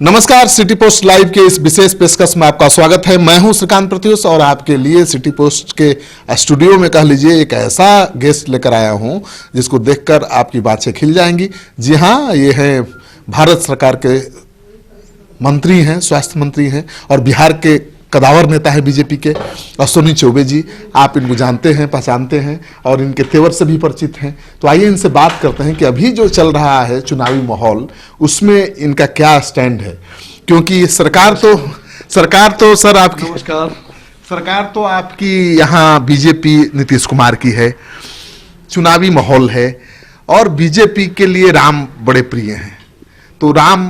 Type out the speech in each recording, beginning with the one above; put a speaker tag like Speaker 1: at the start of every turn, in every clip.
Speaker 1: नमस्कार, city post live के इस विशेष पेशकश में आपका स्वागत है। मैं हूं श्रीकांत प्रत्युष और आपके लिए सिटी पोस्ट के स्टूडियो में कह लीजिए एक ऐसा गेस्ट लेकर आया हूं जिसको देखकर आपकी बातें खिल जाएंगी। जी हां, ये है भारत सरकार के मंत्री हैं, स्वास्थ्य मंत्री हैं और बिहार के कदावर नेता है बीजेपी के अश्विनी चौबे जी। आप इनको जानते हैं, पहचानते हैं और इनके तेवर से भी परिचित हैं। तो आइए इनसे बात करते हैं कि अभी जो चल रहा है चुनावी माहौल, उसमें इनका क्या स्टैंड है। क्योंकि सरकार तो सर आपकी,
Speaker 2: नमस्कार।
Speaker 1: सरकार तो आपकी यहाँ बीजेपी नीतीश कुमार की है, चुनावी माहौल है और बीजेपी के लिए राम बड़े प्रिय हैं। तो राम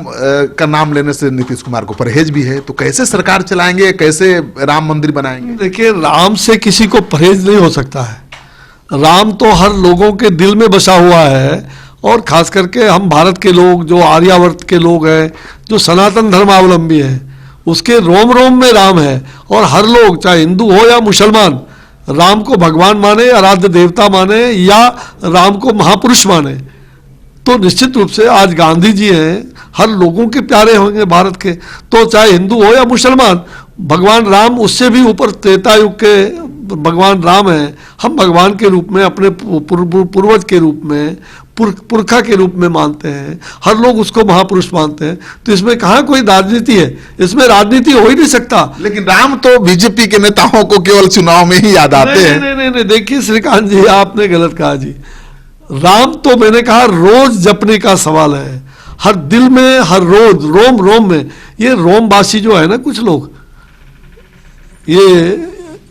Speaker 1: का नाम लेने से नीतीश कुमार को परहेज भी है। तो कैसे सरकार चलाएंगे, कैसे राम मंदिर बनाएंगे?
Speaker 2: देखिए, राम से किसी को परहेज नहीं हो सकता है। राम तो हर लोगों के दिल में बसा हुआ है और खास करके हम भारत के लोग, जो आर्यावर्त के लोग हैं, जो सनातन धर्मावलंबी हैं, उसके रोम रोम में राम है। और हर लोग, चाहे हिंदू हो या मुसलमान, राम को भगवान माने, आराध्य देवता माने या राम को महापुरुष माने। तो निश्चित रूप से आज गांधी जी हैं, हर लोगों के प्यारे होंगे भारत के। तो चाहे हिंदू हो या मुसलमान, भगवान राम उससे भी ऊपर त्रेता युग के भगवान राम हैं। हम भगवान के रूप में, अपने पूर्वज के रूप में, पुरखा के रूप में मानते हैं। हर लोग उसको महापुरुष मानते हैं। तो इसमें कहाँ कोई राजनीति है? इसमें राजनीति हो ही नहीं सकता।
Speaker 1: लेकिन राम तो बीजेपी के नेताओं को केवल चुनाव में ही याद आते हैं।
Speaker 2: नहीं, देखिए श्रीकांत जी, आपने गलत कहा जी। राम तो मैंने कहा रोज जपने का सवाल है, हर दिल में, हर रोज, रोम रोम में। ये रोमवासी जो है ना, कुछ लोग, ये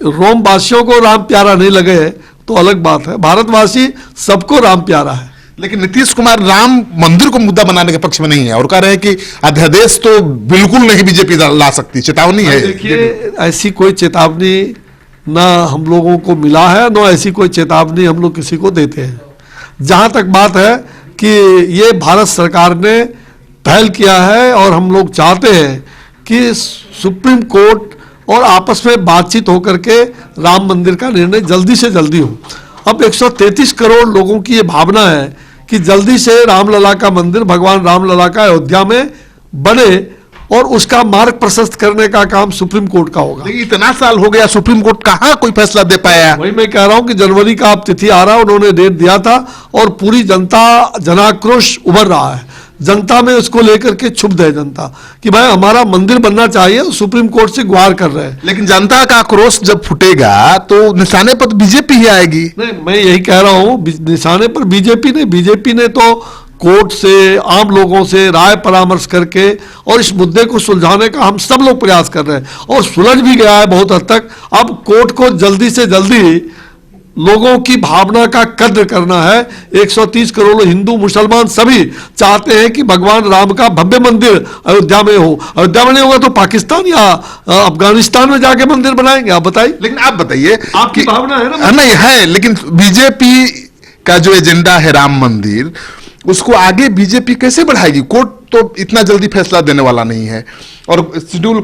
Speaker 2: रोमवासियों को राम प्यारा नहीं लगे तो अलग बात है। भारतवासी सबको राम प्यारा है।
Speaker 1: लेकिन नीतीश कुमार राम मंदिर को मुद्दा बनाने के पक्ष में नहीं है और कह रहे हैं कि अध्यादेश तो बिल्कुल नहीं बीजेपी ला सकती, चेतावनी है।
Speaker 2: देखिए, ऐसी कोई चेतावनी ना हम लोगों को मिला है, ना ऐसी कोई चेतावनी हम लोग किसी को देते हैं। जहाँ तक बात है कि ये भारत सरकार ने पहल किया है और हम लोग चाहते हैं कि सुप्रीम कोर्ट और आपस में बातचीत होकर के राम मंदिर का निर्णय जल्दी से जल्दी हो। अब 133 करोड़ लोगों की ये भावना है कि जल्दी से रामलला का मंदिर, भगवान रामलला का अयोध्या में बने और उसका मार्ग प्रशस्त करने का काम सुप्रीम कोर्ट का होगा।
Speaker 1: लेकिन इतना साल हो गया, सुप्रीम कोर्ट कहाँ कोई फैसला दे पाया?
Speaker 2: वही मैं कह रहा हूं कि जनवरी का अब तिथि आ रहा है, उन्होंने डेट दिया था और पूरी जनता, जनाक्रोश उभर रहा है। जनता में उसको लेकर के क्षुब्ध है जनता कि भाई हमारा मंदिर बनना चाहिए, सुप्रीम कोर्ट से गुहार कर रहे हैं।
Speaker 1: लेकिन जनता का आक्रोश जब फूटेगा तो निशाने पर बीजेपी ही आएगी।
Speaker 2: नहीं, मैं यही कह रहा हूं, निशाने पर बीजेपी नहीं। बीजेपी ने तो कोर्ट से, आम लोगों से राय परामर्श करके और इस मुद्दे को सुलझाने का हम सब लोग प्रयास कर रहे हैं और सुलझ भी गया है बहुत हद तक। अब कोर्ट को जल्दी से जल्दी लोगों की भावना का कद्र करना है। 130 करोड़ हिंदू, मुसलमान सभी चाहते हैं कि भगवान राम का भव्य मंदिर अयोध्या में हो। अयोध्या में नहीं होगा तो पाकिस्तान या अफगानिस्तान में जाके मंदिर बनाएंगे। आप बताइए।
Speaker 1: लेकिन आप बताइए,
Speaker 2: आपकी भावना है ना?
Speaker 1: नहीं है, लेकिन बीजेपी का जो एजेंडा है राम मंदिर, उसको आगे बीजेपी कैसे बढ़ाएगी? कोर्ट तो इतना जल्दी फैसला देने वाला नहीं है और शेड्यूल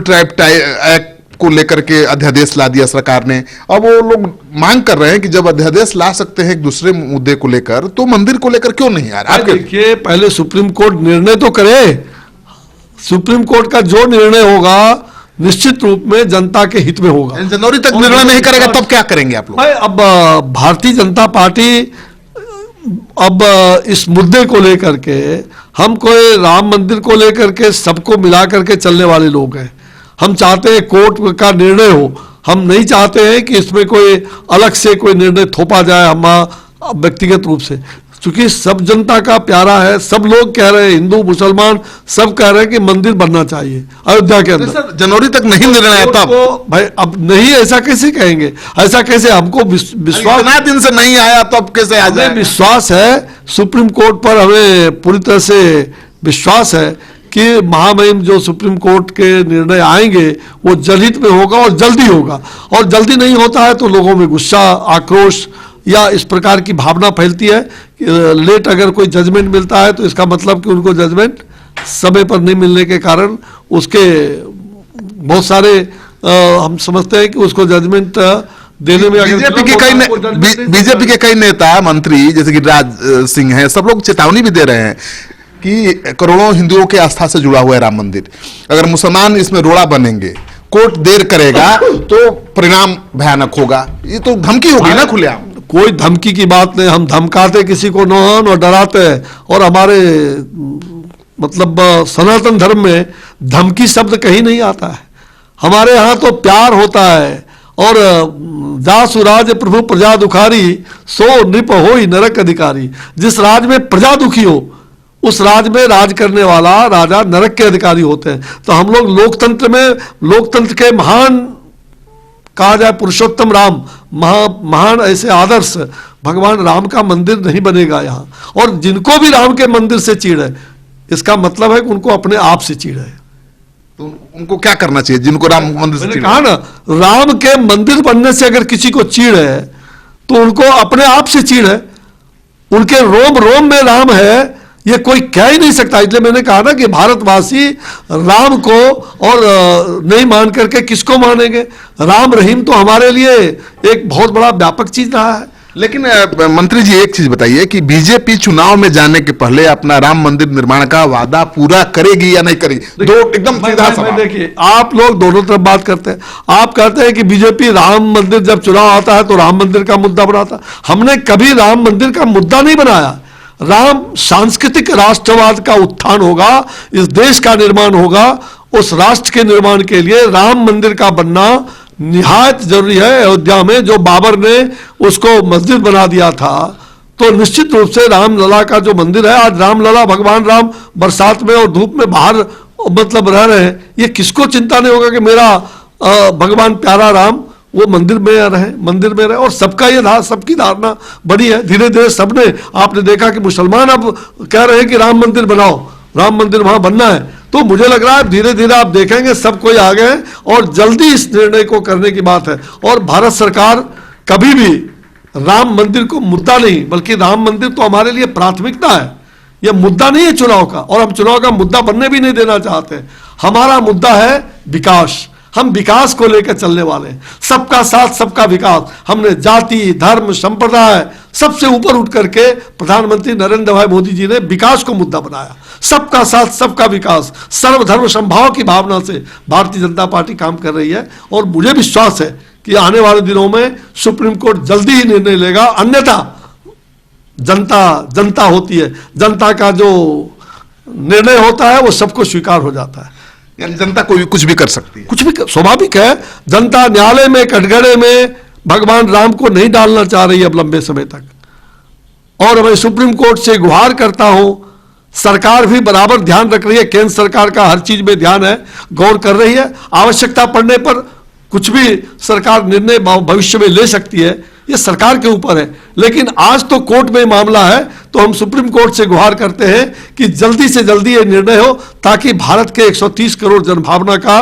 Speaker 1: ट्राइब एक्ट को लेकर के अध्यादेश ला दिया सरकार ने। अब वो लोग मांग कर रहे हैं कि जब अध्यादेश ला सकते हैं एक दूसरे मुद्दे को लेकर, तो मंदिर को लेकर क्यों नहीं आ रहा?
Speaker 2: देखिए, पहले सुप्रीम कोर्ट निर्णय तो करे। सुप्रीम कोर्ट का जो निर्णय होगा निश्चित रूप में जनता के हित में होगा।
Speaker 1: जनवरी तक निर्णय नहीं करेगा तब क्या करेंगे आप लोग?
Speaker 2: अब भारतीय जनता पार्टी अब इस मुद्दे को लेकर के, हम कोई राम मंदिर को लेकर के सबको मिला करके चलने वाले लोग हैं। हम चाहते हैं कोर्ट का निर्णय हो। हम नहीं चाहते हैं कि इसमें कोई अलग से कोई निर्णय थोपा जाए हम व्यक्तिगत रूप से, क्योंकि सब जनता का प्यारा है। सब लोग कह रहे हैं, हिंदू मुसलमान सब कह रहे हैं कि मंदिर बनना चाहिए अयोध्या के अंदर।
Speaker 1: सर, जनवरी तक नहीं निर्णय है तब
Speaker 2: भाई, अब नहीं, ऐसा कैसे कहेंगे? ऐसा कैसे? हमको विश्वास,
Speaker 1: इतना दिन से नहीं आया तब कैसे आ जाए?
Speaker 2: विश्वास है सुप्रीम कोर्ट पर, हमें पूरी तरह से विश्वास है कि महामहिम जो सुप्रीम कोर्ट के निर्णय आएंगे वो जनहित में होगा और जल्दी होगा। और जल्दी नहीं होता है तो लोगों में गुस्सा, आक्रोश या इस प्रकार की भावना फैलती है। लेट अगर कोई जजमेंट मिलता है तो इसका मतलब कि उनको जजमेंट समय पर नहीं मिलने के कारण उसके बहुत सारे हम समझते हैं कि उसको जजमेंट देने में
Speaker 1: बीजेपी के कई नेता, मंत्री जैसे कि राज सिंह हैं, सब लोग चेतावनी भी दे रहे हैं कि करोड़ों हिंदुओं के आस्था से जुड़ा हुआ है राम मंदिर, अगर मुसलमान इसमें रोड़ा बनेंगे, कोर्ट देर करेगा तो परिणाम भयानक होगा। ये तो धमकी होगी ना खुलेआम।
Speaker 2: कोई धमकी की बात नहीं, हम धमकाते किसी को न डराते हैं। और हमारे मतलब सनातन धर्म में धमकी शब्द कहीं नहीं आता है। हमारे यहाँ तो प्यार होता है। और जा सुराज प्रभु प्रजा दुखारी, सो नृप होई नरक अधिकारी। जिस राज में प्रजा दुखी हो उस राज में राज करने वाला राजा नरक के अधिकारी होते हैं। तो हम लोग लोकतंत्र में, लोकतंत्र के महान कहा जाए पुरुषोत्तम राम, महान ऐसे आदर्श भगवान राम का मंदिर नहीं बनेगा यहाँ। और जिनको भी राम के मंदिर से चीड़ है, इसका मतलब है कि उनको अपने आप से चीड़ है।
Speaker 1: तो उनको क्या करना चाहिए जिनको राम मंदिर से
Speaker 2: मैंने कहा ना, राम के मंदिर बनने से अगर किसी को चीड़ है तो उनको अपने आप से चीड़ है। उनके रोम रोम में राम है, ये कोई कह ही नहीं सकता। इसलिए मैंने कहा ना कि भारतवासी राम को और नहीं मान करके किसको मानेंगे। राम रहीम तो हमारे लिए एक बहुत बड़ा व्यापक चीज रहा है।
Speaker 1: लेकिन मंत्री जी एक चीज बताइए कि बीजेपी चुनाव में जाने के पहले अपना राम मंदिर निर्माण का वादा पूरा करेगी या नहीं करेगी? दो एकदम सीधा सवाल।
Speaker 2: देखिए, आप लोग दोनों तरफ बात करते हैं। आप कहते हैं कि बीजेपी राम मंदिर जब चुनाव आता है तो राम मंदिर का मुद्दा बनाता। हमने कभी राम मंदिर का मुद्दा नहीं बनाया। राम सांस्कृतिक राष्ट्रवाद का उत्थान होगा, इस देश का निर्माण होगा। उस राष्ट्र के निर्माण के लिए राम मंदिर का बनना निहायत जरूरी है। अयोध्या में जो बाबर ने उसको मस्जिद बना दिया था, तो निश्चित रूप से रामलला का जो मंदिर है, आज रामलला भगवान राम बरसात में और धूप में बाहर मतलब रह रहे हैं, ये किसको चिंता नहीं होगा कि मेरा भगवान प्यारा राम वो मंदिर में रहे, मंदिर में रहे। और सबका ये सबकी धारणा बड़ी है। धीरे धीरे सबने, आपने देखा कि मुसलमान अब कह रहे हैं कि राम मंदिर बनाओ, राम मंदिर वहां बनना है। तो मुझे लग रहा है धीरे धीरे आप देखेंगे सब कोई आ गए और जल्दी इस निर्णय को करने की बात है। और भारत सरकार कभी भी राम मंदिर को मुद्दा नहीं, बल्कि राम मंदिर तो हमारे लिए प्राथमिकता है, यह मुद्दा नहीं है चुनाव का। और हम चुनाव का मुद्दा बनने भी नहीं देना चाहते। हमारा मुद्दा है विकास। हम विकास को लेकर चलने वाले हैं, सबका साथ सबका विकास। हमने जाति धर्म संप्रदाय सबसे ऊपर उठ करके प्रधानमंत्री नरेंद्र भाई मोदी जी ने विकास को मुद्दा बनाया। सबका साथ सबका विकास, सर्वधर्म समभाव की भावना से भारतीय जनता पार्टी काम कर रही है। और मुझे विश्वास है कि आने वाले दिनों में सुप्रीम कोर्ट जल्दी ही निर्णय लेगा। अन्यथा जनता होती है, जनता का जो निर्णय होता है वो सबको स्वीकार हो जाता है।
Speaker 1: यानी जनता कोई कुछ भी कर सकती है,
Speaker 2: कुछ भी स्वाभाविक है। जनता न्यायालय में कटघरे में भगवान राम को नहीं डालना चाह रही है अब लंबे समय तक। और मैं सुप्रीम कोर्ट से गुहार करता हूं, सरकार भी बराबर ध्यान रख रही है। केंद्र सरकार का हर चीज में ध्यान है, गौर कर रही है। आवश्यकता पड़ने पर कुछ भी सरकार निर्णय भविष्य में ले सकती है, ये सरकार के ऊपर है। लेकिन आज तो कोर्ट में मामला है, तो हम सुप्रीम कोर्ट से गुहार करते हैं कि जल्दी से जल्दी ये निर्णय हो, ताकि भारत के 130 करोड़ जनभावना का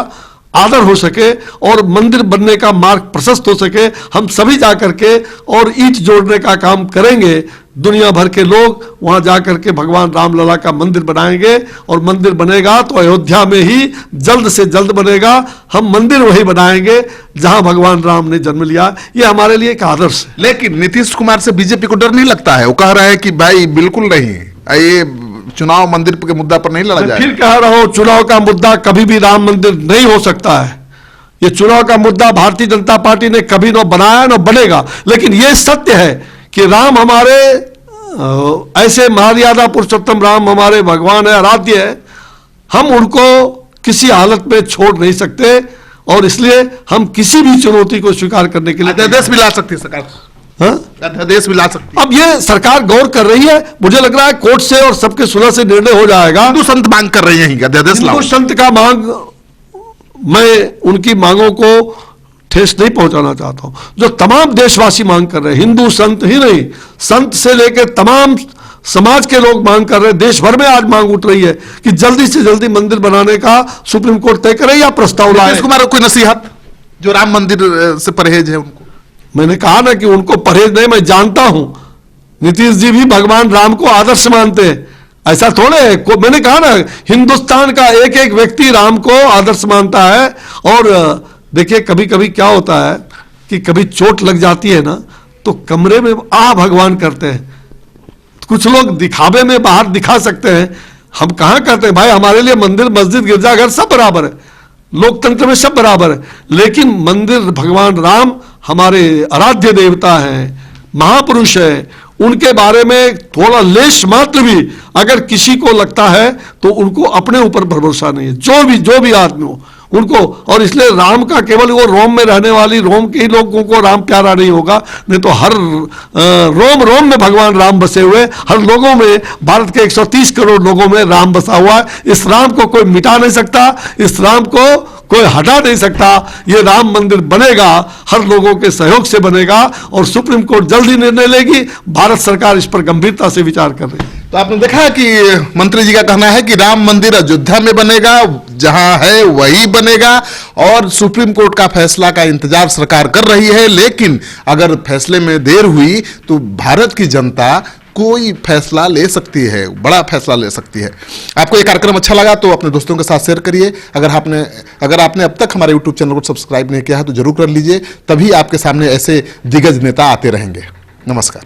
Speaker 2: आदर हो सके और मंदिर बनने का मार्ग प्रशस्त हो सके। हम सभी जाकर के और ईंट जोड़ने का काम करेंगे। दुनिया भर के लोग वहां जाकर के भगवान रामलला का मंदिर बनाएंगे। और मंदिर बनेगा तो अयोध्या में ही जल्द से जल्द बनेगा। हम मंदिर वही बनाएंगे जहां भगवान राम ने जन्म लिया। ये हमारे लिए एक आदर्श है।
Speaker 1: लेकिन नीतीश कुमार से बीजेपी को डर नहीं लगता है? वो कह रहा है कि भाई बिल्कुल नहीं, ये चुनाव मंदिर के मुद्दा पर नहीं लड़ा जाए।
Speaker 2: फिर कह रहा हूं, चुनाव का मुद्दा कभी भी राम मंदिर नहीं हो सकता है। ये चुनाव का मुद्दा भारतीय जनता पार्टी ने कभी न बनाया न बनेगा। लेकिन यह सत्य है कि राम हमारे ऐसे मर्यादा पुरुषोत्तम राम हमारे भगवान है, आराध्य है। हम उनको किसी हालत में छोड़ नहीं सकते। और इसलिए हम किसी भी चुनौती को स्वीकार करने के लिए
Speaker 1: अध्यादेश भी ला सकती है सरकार, अध्यादेश भी ला सकती है।
Speaker 2: अब ये सरकार गौर कर रही है। मुझे लग रहा है कोर्ट से और सबके सुलह से निर्णय हो जाएगा।
Speaker 1: हिंदू संत मांग कर रहे हैं अध्यादेश लाओ।
Speaker 2: हिंदू संत का मांग, मैं उनकी मांगों को ठेस नहीं पहुंचाना चाहता हूं। जो तमाम देशवासी मांग कर रहे हैं, हिंदू संत ही नहीं, संत से लेकर तमाम समाज के लोग मांग कर रहे हैं। देश भर में आज मांग उठ रही है कि जल्दी से जल्दी मंदिर बनाने का सुप्रीम कोर्ट तय करे या प्रस्ताव लाए।
Speaker 1: नीतीश कुमार को कोई नसीहत जो राम मंदिर से परहेज है उनको?
Speaker 2: मैंने कहा ना कि उनको परहेज नहीं, मैं जानता हूं नीतीश जी भी भगवान राम को आदर्श मानते हैं। ऐसा थोड़े है, मैंने कहा ना हिंदुस्तान का एक एक व्यक्ति राम को आदर्श मानता है। और देखिए कभी कभी क्या होता है कि कभी चोट लग जाती है ना, तो कमरे में भगवान करते हैं। कुछ लोग दिखावे में बाहर दिखा सकते हैं, हम कहाँ कहते हैं भाई, हमारे लिए मंदिर, मस्जिद, गिरजाघर सब बराबर है, लोकतंत्र में सब बराबर है, लेकिन मंदिर, भगवान राम हमारे आराध्य देवता हैं, महापुरुष है, उनके बारे में थोड़ा लेश मात्र भी अगर किसी को लगता है तो उनको अपने ऊपर भरोसा नहीं है, जो भी आदमी हो उनको। और इसलिए राम का केवल वो रोम में रहने वाली रोम के ही लोगों को राम प्यारा नहीं होगा, नहीं तो हर रोम रोम में भगवान राम बसे हुए, हर लोगों में, भारत के 130 करोड़ लोगों में राम बसा हुआ है। इस राम को कोई मिटा नहीं सकता, इस राम को कोई हटा नहीं सकता। ये राम मंदिर बनेगा, हर लोगों के सहयोग से बनेगा, और सुप्रीम कोर्ट जल्दी निर्णय लेगी। भारत सरकार इस पर गंभीरता से विचार कर रही है।
Speaker 1: तो आपने देखा कि मंत्री जी का कहना है कि राम मंदिर अयोध्या में बनेगा, जहां है वही बनेगा, और सुप्रीम कोर्ट का फैसला का इंतजार सरकार कर रही है। लेकिन अगर फैसले में देर हुई तो भारत की जनता कोई फैसला ले सकती है, बड़ा फैसला ले सकती है। आपको ये कार्यक्रम अच्छा लगा तो अपने दोस्तों के साथ शेयर करिए। अगर आपने अब तक हमारे YouTube चैनल को सब्सक्राइब नहीं किया है तो जरूर कर लीजिए, तभी आपके सामने ऐसे दिग्गज नेता आते रहेंगे। नमस्कार।